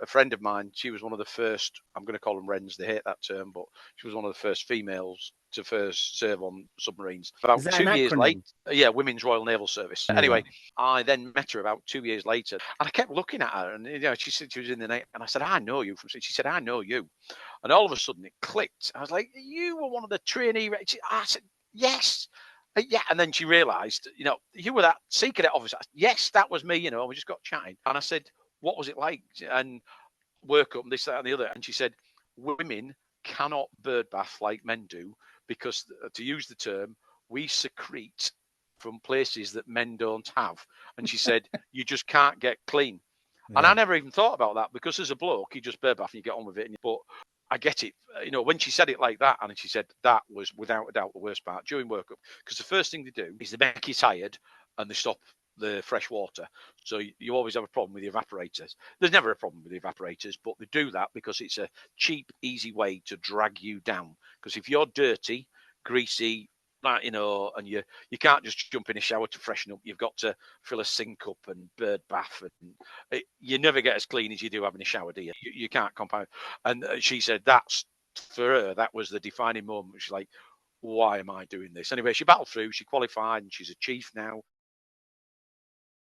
friend of mine, she was one of the first, I'm going to call them wrens, they hate that term, but she was one of the first females to first serve on submarines. About Is that 2 an years acronym? later, yeah, Women's Royal Naval Service. Yeah. Anyway, I then met her about 2 years later, and I kept looking at her, and she said she was in the night, and I said, I know you from. She said, I know you, and all of a sudden it clicked. I was like, you were one of the trainee. I said, yes. Yeah, and then she realised, you were that sea cadet officer. Yes, that was me. We just got chatting, and I said, what was it like? And work up, this, that, and the other. And she said, women cannot bird bath like men do because, to use the term, we secrete from places that men don't have. And she said, you just can't get clean. Yeah. And I never even thought about that because as a bloke, you just bird bath and you get on with it. But I get it. When she said it like that, and she said that was without a doubt the worst part during workup, because the first thing they do is they make you tired and they stop the fresh water. So you always have a problem with the evaporators. There's never a problem with the evaporators, but they do that because it's a cheap, easy way to drag you down. Because if you're dirty, greasy, and you can't just jump in a shower to freshen up. You've got to fill a sink up and bird bath, and you never get as clean as you do having a shower, do you? You can't compound. And she said that's, for her, that was the defining moment. She's like, why am I doing this? Anyway, she battled through, she qualified, and she's a chief now.